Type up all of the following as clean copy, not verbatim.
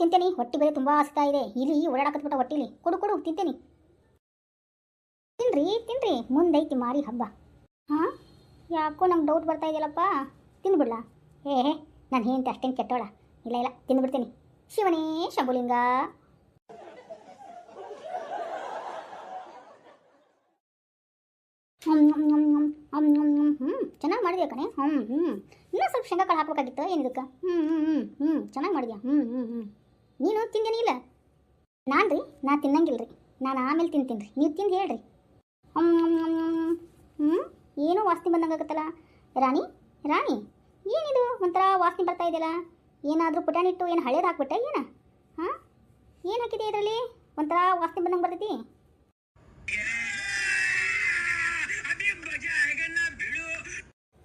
ತಿಂತೇನಿ, ಹೊಟ್ಟೆ ಬೇರೆ ತುಂಬ ಹಸ್ತಾ ಇದೆ. ಇಲ್ಲಿ ಓಡಾಡಕತ್ಬಿಟ್ಟ ಹೊಟ್ಟಿಲಿ. ಕೊಡು ಕೊಡು ತಿಂತೇನಿ. ತಿನ್ರಿ ತಿನ್ರಿ, ಮುಂದೈತಿ ಮಾರಿ ಹಬ್ಬ. ಹಾಂ, ಯಾಕೋ ನಂಗೆ ಡೌಟ್ ಬರ್ತಾ ಇದೆಯಲ್ಲಪ್ಪ. ತಿಂದ್ಬಿಡ್ಲಾ? ನಾನು ಹೆಂಡತಿ ಅಷ್ಟೇನು ಕೆಟ್ಟೋಳ ಇಲ್ಲ ಇಲ್ಲ, ತಿಂದ್ಬಿಡ್ತೀನಿ. ಶಿವನೇ ಶಂಭುಲಿಂಗ. ಚೆನ್ನಾಗಿ ಮಾಡಿದ್ಯಾ ಕಣೆ. ಇನ್ನೂ ಸ್ವಲ್ಪ ಶೇಂಗಾ ಕಾಳು ಹಾಕ್ಬೇಕಾಗಿತ್ತು ಏನಿದಕ್ಕೆ. ಚೆನ್ನಾಗಿ ಮಾಡಿದ್ಯಾ. ನೀನು ತಿಂದೇನಿ ಇಲ್ಲ? ನಾನು ರೀ, ನಾ ತಿನ್ನಂಗಿಲ್ಲ ರೀ. ನಾನು ಆಮೇಲೆ ತಿಂತೀನಿ ರೀ, ನೀವು ತಿಂದು ಹೇಳ್ರಿ. ಏನೋ ವಾಸನೆ ಬಂದಂಗಾಗತ್ತಲ್ಲ. ರಾಣಿ ರಾಣಿ, ಏನಿದು ಒಂಥರ ವಾಸನೆ ಬರ್ತಾ ಇದೆಯಲ್ಲ? ಏನಾದರೂ ಪುಟಾಣಿಟ್ಟು ಏನು ಹಳೇದು ಹಾಕ್ಬಿಟ್ಟೆ ಏನ? ಹಾಂ, ಏನು ಹಾಕಿದೆ ಇದರಲ್ಲಿ? ಒಂಥರ ವಾಸನೆ ಬಂದಂಗೆ ಬರ್ತೈತಿ.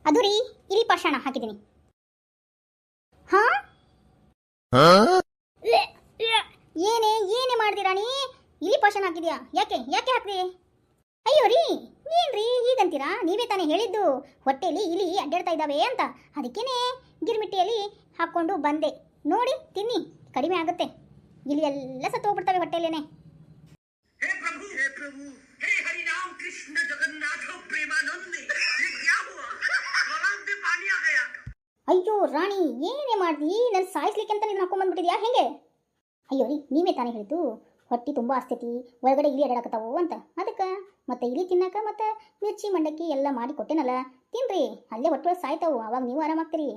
ಅದು ರೀ, ಇಲಿ ಪಾಷಾಣ ಹಾಕಿದ್ದೀನಿ. ಹಾಂ, ಏನೇ ಏನೇ ಮಾಡಿದೆ ರಾಣಿ? ಇಲಿ ಪಾಷಾಣ ಹಾಕಿದ್ಯಾ? ಯಾಕೆ ಯಾಕೆ ಹಾಕಿದೆ? ಅಯ್ಯೋ ರೀ, ಏನ್ರಿ ಹೀಗಂತೀರಾ? ನೀವೇ ತಾನೇ ಹೇಳಿದ್ದು ಹೊಟ್ಟೆಯಲ್ಲಿ ಇಲಿ ಅಡ್ಡಾಡ್ತಾ ಇದ್ದಾವೆ ಅಂತ. ಅದಕ್ಕೇನೆ ಗಿರ್ಮಿಟ್ಟಿಯಲ್ಲಿ ಹಾಕ್ಕೊಂಡು ಬಂದೆ. ನೋಡಿ ತಿನ್ನಿ, ಕಡಿಮೆ ಆಗುತ್ತೆ. ಇಲಿ ಎಲ್ಲ ಸತ್ತು ಹೋಗ್ಬಿಡ್ತವೆ ಹೊಟ್ಟೆಯಲ್ಲೇನೆ. ಅಯ್ಯೋ ರಾಣಿ, ಏನೇ ಮಾಡ್ದಿ? ನಾನು ಸಾಯಿಸ್ಲಿಕ್ಕೆ ಅಂತ ನೀನು ಹಾಕೊಂಡ್ಬಂದ್ಬಿಟ್ಟಿದ್ಯಾ ಹೆಂಗೆ? ಅಯ್ಯೋ ರೀ, ನೀವೇ ತಾನೇ ಹೇಳಿದ್ದು ಹೊಟ್ಟೆ ತುಂಬ ಆಸ್ತೈತಿ, ಒಳಗಡೆ ಇಲಿ ಅಡ್ಡಾಡಕತ್ತಾವು ಅಂತ. ಅದಕ್ಕೆ ಮತ್ತೆ ಇಲಿ ತಿನ್ನಕ ಮತ್ತೆ ಮಿರ್ಚಿ ಮಂಡಕ್ಕಿ ಎಲ್ಲ ಮಾಡಿ ಕೊಟ್ಟೆನಲ್ಲ, ತಿನ್ರಿ. ಅಲ್ಲೇ ಹೊಟ್ಟೆ ಸಾಯ್ತಾವು, ಅವಾಗ ನೀವು ಆರಾಮಾಗ್ತೀರಿ.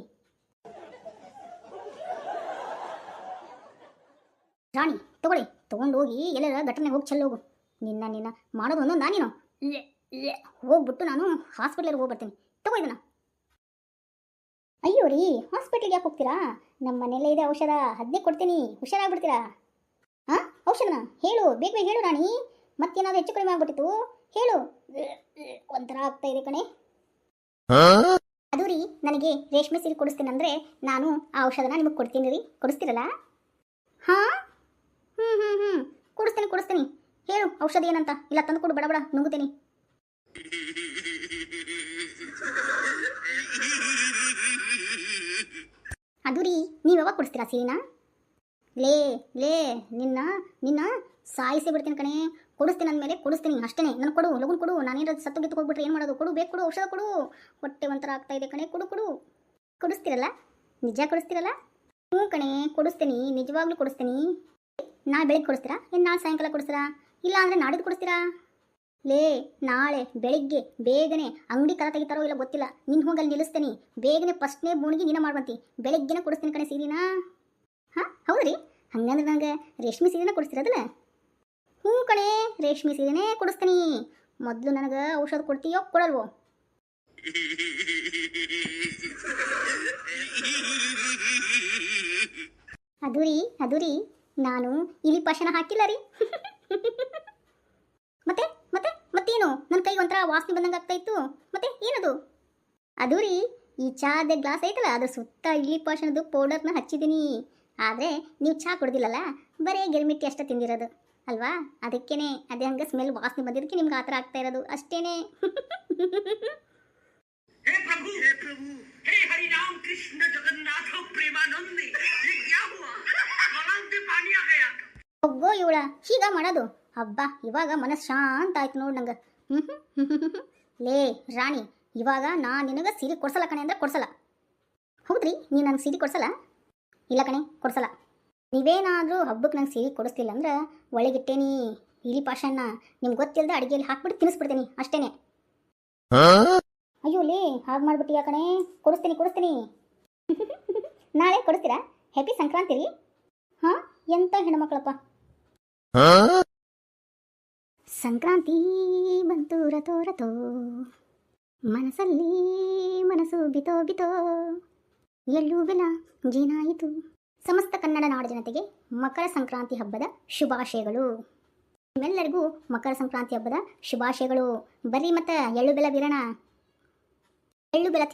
ರಾಣಿ ತಗೊಳ್ಳಿ, ತೊಗೊಂಡು ಹೋಗಿ ಎಲ್ಲರ ಘಟನೆ ಹೋಗಿ ಚೆಲ್ಲೋಗು. ನಿನ್ನ ನಿನ್ನ ಮಾಡೋದು ಒಂದು ನಾನೇನು ಹೋಗ್ಬಿಟ್ಟು ನಾನು ಹಾಸ್ಪಿಟ್ಲಿಗೆ ಹೋಗಿ ಬರ್ತೀನಿ. ತಗೋ ಇದನ್ನ. ಅಯ್ಯೋ ರೀ, ಹಾಸ್ಪಿಟ್ಲಿಗೆ ಯಾಕೆ ಹೋಗ್ತೀರಾ? ನಮ್ಮ ಮನೆಯಲ್ಲೇ ಇದೆ ಔಷಧ, ಅದನ್ನೇ ಕೊಡ್ತೀನಿ, ಹುಷಾರಾಗ್ಬಿಡ್ತೀರಾ. ಹಾಂ, ಔಷಧನ ಹೇಳು, ಬೇಗ ಬೇಗ ಹೇಳು ರಾಣಿ. ಮತ್ತೇನಾದ್ರು ಹೆಚ್ಚು ಕಡಿಮೆ ಆಗ್ಬಿಟ್ಟಿತ್ತು ಹೇಳು. ಒಂಥರ ಆಗ್ತಾ ಇದೆ ಕಣೆ. ಅದು ರೀ, ನನಗೆ ರೇಷ್ಮೆ ಸೀರೆ ಕೊಡಿಸ್ತೀನಂದ್ರೆ ನಾನು ಆ ಔಷಧನ ನಿಮಗೆ ಕೊಡ್ತೀನಿ ರೀ. ಕೊಡಿಸ್ತೀರಲ್ಲ? ಹಾಂ, ಕೊಡಿಸ್ತೀನಿ. ಹೇಳು ಔಷಧ ಏನಂತ, ಇಲ್ಲ ತಂದು ಕೊಡು, ಬಡ ಬಡ ನುಂಗುತ್ತೀನಿ. ಅದು ರೀ, ನೀವು ಯಾವಾಗ ಕೊಡಿಸ್ತೀರಾ ಸೀರೆನಾ? ಲೇ ಲೇ, ನಿನ್ನ ನಿನ್ನ ಸಾಯಿಸಿ ಬಿಡ್ತೀನಿ ಕಣೆ. ಕೊಡಿಸ್ತೀನಿ ಅಂದಮೇಲೆ ಕೊಡಿಸ್ತೀನಿ ಅಷ್ಟೇ. ನನಗೆ ಕೊಡು, ಲಗುನ್ ಕೊಡು. ನಾನೇನಾದ್ರು ಸತ್ತು ಗಿತ್ತು ಹೋಗ್ಬಿಟ್ರೆ ಏನು ಮಾಡೋದು? ಕೊಡು, ಬೇಕು ಕೊಡು, ಔಷಧ ಕೊಡು. ಹೊಟ್ಟೆ ಒಂಥರ ಆಗ್ತಾ ಇದೆ ಕಣೆ. ಕೊಡು. ಕೊಡಿಸ್ತೀರಲ್ಲ? ನಿಜ ಕೊಡಿಸ್ತೀರಲ್ಲ? ಹ್ಞೂ ಕಣೆ, ಕೊಡಿಸ್ತೀನಿ, ನಿಜವಾಗ್ಲೂ ಕೊಡಿಸ್ತೀನಿ. ನಾಳೆ ಬೆಳಿಗ್ಗೆ ಕೊಡಿಸ್ತೀರಾ? ಏನು ನಾಳೆ ಸಾಯಂಕಾಲ ಕೊಡಿಸ್ತೀರಾ? ಇಲ್ಲ ಅಂದರೆ ನಾಡಿದ್ದು ಕೊಡಿಸ್ತೀರಾ? ಲೇ, ನಾಳೆ ಬೆಳಿಗ್ಗೆ ಬೇಗನೆ ಅಂಗಡಿ ಕರ ತೆಗಿತಾರೋ ಇಲ್ಲ ಗೊತ್ತಿಲ್ಲ, ನಿನ್ನ ಹೋಗಲ್ಲಿ ನಿಲ್ಲಿಸ್ತೀನಿ. ಬೇಗನೆ ಫಸ್ಟ್ನೇ ಬೋಣಿಗೆ ನೀನು ಮಾಡ್ಬಂತಿ. ಬೆಳಿಗ್ಗೆನೇ ಕೊಡಿಸ್ತೀನಿ ಕಣೆ ಸೀರೆನಾ. ಹಾಂ, ಹೌದು ರೀ. ಹಂಗಂದ್ರೆ ನಂಗೆ ರೇಷ್ಮೆ ಸೀರೆನ ಕೊಡಿಸ್ತಿರೋದಲ್ಲ? ಹ್ಞೂ ಕಣೆ, ರೇಷ್ಮೆ ಸೀರೆನೇ ಕೊಡಿಸ್ತೀನಿ. ಮೊದಲು ನನಗೆ ಔಷಧ ಕೊಡ್ತೀಯೋ ಕೊಡಲ್ವೋ? ಅದು ರೀ, ನಾನು ಇಲಿ ಪಾಷಾಣ ಹಾಕಿಲ್ಲ ರೀ. ಮತ್ತೇನು? ನನ್ನ ಕೈಗೆ ಒಂಥರ ವಾಸನೆ ಬಂದಂಗೆ ಆಗ್ತಾ ಇತ್ತು. ಮತ್ತೆ ಏನದು? ಅದು ರೀ, ಈ ಚಾದ ಗ್ಲಾಸ್ ಐತಲ್ಲ, ಅದ್ರ ಸುತ್ತ ಇಲಿ ಪಾಷಾಣದ್ದು ಪೌಡರ್ನ ಹಚ್ಚಿದ್ದೀನಿ. ಆದರೆ ನೀವು ಚಹಾ ಕುಡ್ದಿಲ್ಲಲ್ಲ, ಬರೀ ಗಿರ್ಮಿಟ್ಟಿ ಅಷ್ಟೇ ತಿಂದಿರೋದು ಅಲ್ವಾ? ಅದಕ್ಕೇನೆ ಅದೇ ಹಂಗೆ ಸ್ಮೆಲ್ ವಾಸನೆ ಬಂದಿದ್ದಕ್ಕೆ ನಿಮ್ಗೆ ಆ ಥರ ಆಗ್ತಾ ಇರೋದು ಅಷ್ಟೇನೆ. ಹೋಗೋ ಇವಳ ಹೀಗ ಮಾಡೋದು. ಹಬ್ಬ, ಇವಾಗ ಮನಸ್ಸು ಶಾಂತ ಆಯ್ತು ನೋಡಿ ನಂಗೆ. ಲೇ ರಾಣಿ, ಇವಾಗ ನಾನು ನಿನಗೆ ಸೀರೆ ಕೊಡ್ಸಲ್ಲ ಕಣೆ ಅಂದ್ರೆ ಕೊಡ್ಸಲ್ಲ. ಹೌದ್ರಿ, ನೀನು ನನಗೆ ಸೀರೆ ಕೊಡ್ಸಲ್ಲ? ಇಲ್ಲ ಕಣೆ, ಕೊಡ್ಸಲ್ಲ. ನೀವೇನಾದರೂ ಹಬ್ಬಕ್ಕೆ ನಂಗೆ ಸೀರೆ ಕೊಡಿಸ್ತಿಲ್ಲ ಅಂದ್ರೆ ಒಳಗಿಟ್ಟೇನಿ ಇಲಿ ಪಾಷಾಣ. ನಿಮ್ಗೆ ಗೊತ್ತಿಲ್ಲದೆ ಅಡುಗೆಯಲ್ಲಿ ಹಾಕ್ಬಿಟ್ಟು ತಿನ್ನಿಸ್ಬಿಡ್ತೀನಿ ಅಷ್ಟೇನೆ. ಅಯ್ಯೋ ಲೇ, ಹಾಗೆ ಮಾಡ್ಬಿಟ್ಟು ಯಾಕಣೆ. ಕೊಡಿಸ್ತೀನಿ. ನಾಳೆ ಕೊಡಿಸ್ತೀರಾ? ಹ್ಯಾಪಿ ಸಂಕ್ರಾಂತಿ ರೀ. ಹಾಂ, ಎಂಥ ಹೆಣ್ಮಕ್ಳಪ್ಪ. ಸಂಕ್ರಾಂತಿ ಬಂತು ರಥೋ ಮನಸ್ಸಲ್ಲಿ ಮನಸ್ಸು ಬಿತೋ ಎಲ್ಲೂ ಬೆಲ ಜೀನಾಯಿತು. ಸಮಸ್ತ ಕನ್ನಡ ನಾಡು ಜನತೆಗೆ ಮಕರ ಸಂಕ್ರಾಂತಿ ಹಬ್ಬದ ಶುಭಾಶಯಗಳು. ನಿಮ್ಮೆಲ್ಲರಿಗೂ ಮಕರ ಸಂಕ್ರಾಂತಿ ಹಬ್ಬದ ಶುಭಾಶಯಗಳು. ಬರ್ರಿ ಮತ್ತೆ ಎಳ್ಳು ಬೆಲ್ಲ ಬೀರೋಣ. ಎಳ್ಳು ಬೆಲ್ಲ